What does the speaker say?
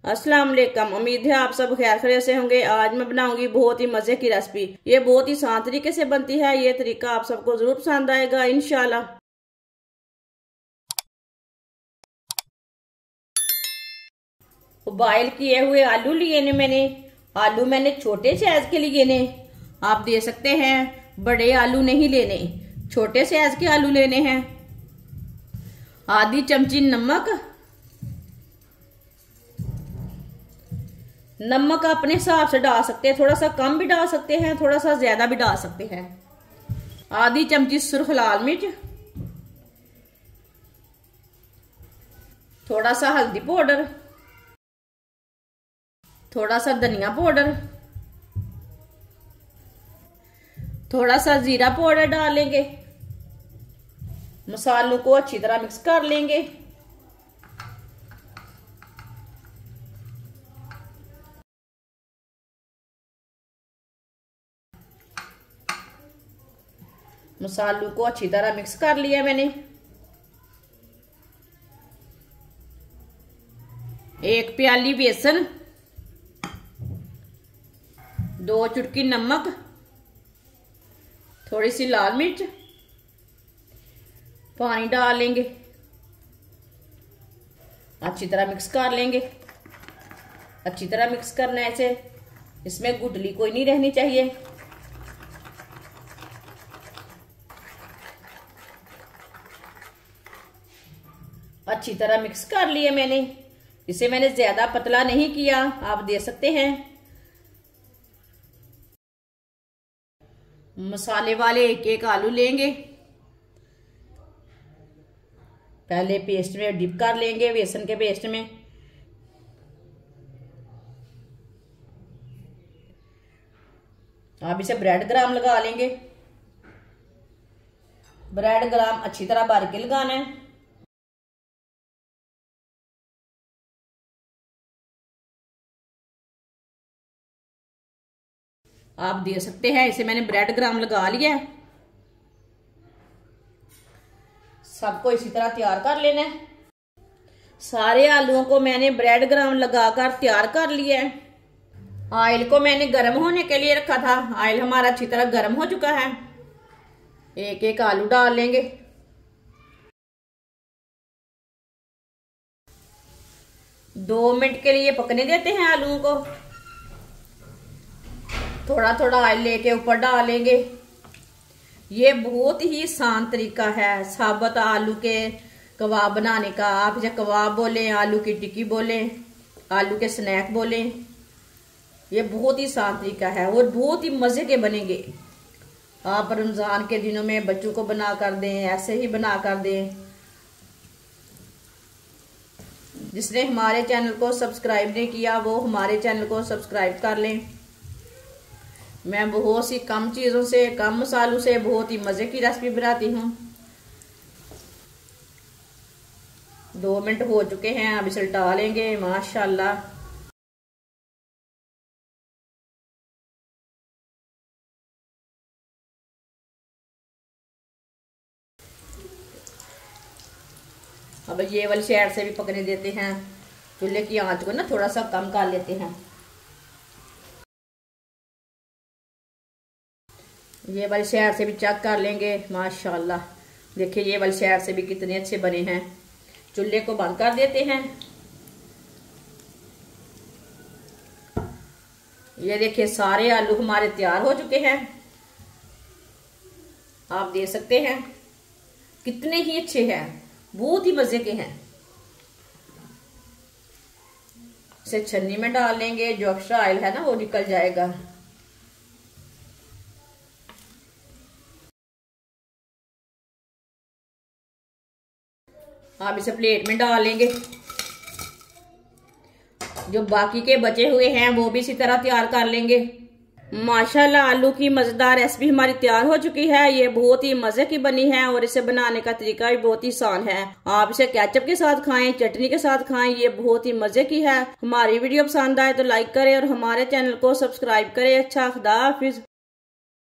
अस्सलाम वालेकुम। उम्मीद है आप सब खैर खैरियत से होंगे। आज मैं बनाऊंगी बहुत ही मजे की रेसिपी। ये बहुत ही आसान तरीके से बनती है। ये तरीका आप सबको जरूर पसंद आएगा इंशाल्लाह। बॉयल किए हुए आलू लिए ने मैंने। आलू मैंने छोटे साइज के लिए ने। आप दे सकते हैं बड़े आलू नहीं लेने, छोटे साइज के आलू लेने हैं। आधी चमची नमक अपने हिसाब से डाल सकते हैं, थोड़ा सा कम भी डाल सकते हैं, थोड़ा सा ज्यादा भी डाल सकते हैं। आधी चमची सुर्ख लाल मिर्च, थोड़ा सा हल्दी पाउडर, थोड़ा सा धनिया पाउडर, थोड़ा सा जीरा पाउडर डालेंगे। मसालों को अच्छी तरह मिक्स कर लेंगे। मसालों को अच्छी तरह मिक्स कर लिया मैंने। एक प्याली बेसन, 2 चुटकी नमक, थोड़ी सी लाल मिर्च, पानी डाल लेंगे। अच्छी तरह मिक्स कर लेंगे। अच्छी तरह मिक्स करना है इसे। इसमें गुठली कोई नहीं रहनी चाहिए। अच्छी तरह मिक्स कर लिया मैंने। इसे मैंने ज्यादा पतला नहीं किया, आप दे सकते हैं। मसाले वाले एक एक आलू लेंगे। पहले पेस्ट में डिप कर लेंगे, बेसन के पेस्ट में। आप इसे ब्रेड ग्राम लगा लेंगे। ब्रेड ग्राम अच्छी तरह बारीक लगाना है। आप दे सकते हैं। इसे मैंने ब्रेड ग्राम लगा लिया है। सबको इसी तरह तैयार कर लेना है। सारे आलूओं को मैंने ब्रेड ग्राम लगाकर तैयार कर लिया है। ऑयल को मैंने गर्म होने के लिए रखा था। ऑयल हमारा अच्छी तरह गर्म हो चुका है। एक एक आलू डाल लेंगे। दो मिनट के लिए पकने देते हैं आलूओं को। थोड़ा थोड़ा ऑयल लेके ऊपर डालेंगे। ये बहुत ही आसान तरीका है साबुत आलू के कबाब बनाने का। आप इसे कबाब बोलें, आलू की टिक्की बोलें, आलू के स्नैक बोलें। ये बहुत ही आसान तरीका है और बहुत ही मजे के बनेंगे। आप रमजान के दिनों में बच्चों को बना कर दें, ऐसे ही बना कर दें। जिसने हमारे चैनल को सब्सक्राइब नहीं किया वो हमारे चैनल को सब्सक्राइब कर लें। मैं बहुत सी कम चीज़ों से, कम मसालों से बहुत ही मज़े की रेसिपी बनाती हूँ। 2 मिनट हो चुके हैं, अब इसे उल्टा लेंगे। माशाल्लाह। अब ये वाली साइड से भी पकने देते हैं। चूल्हे की आंच को ना थोड़ा सा कम कर लेते हैं। ये वाली साइड से भी चेक कर लेंगे। माशाल्लाह, देखिए ये वाली साइड से भी कितने अच्छे बने हैं। चूल्हे को बंद कर देते हैं। ये देखिए सारे आलू हमारे तैयार हो चुके हैं। आप देख सकते हैं कितने ही अच्छे हैं, बहुत ही मजे के हैं। इसे छन्नी में डाल लेंगे। जो एक्स्ट्रा ऑयल है ना वो निकल जाएगा। आप इसे प्लेट में डाल लेंगे। जो बाकी के बचे हुए हैं वो भी इसी तरह तैयार कर लेंगे। माशाल्लाह, आलू की मजेदार रेसिपी हमारी तैयार हो चुकी है। ये बहुत ही मजे की बनी है और इसे बनाने का तरीका भी बहुत ही आसान है। आप इसे केचप के साथ खाएं, चटनी के साथ खाएं। ये बहुत ही मजे की है। हमारी वीडियो पसंद आए तो लाइक करें और हमारे चैनल को सब्सक्राइब करें। अच्छा, खुदा हाफिज।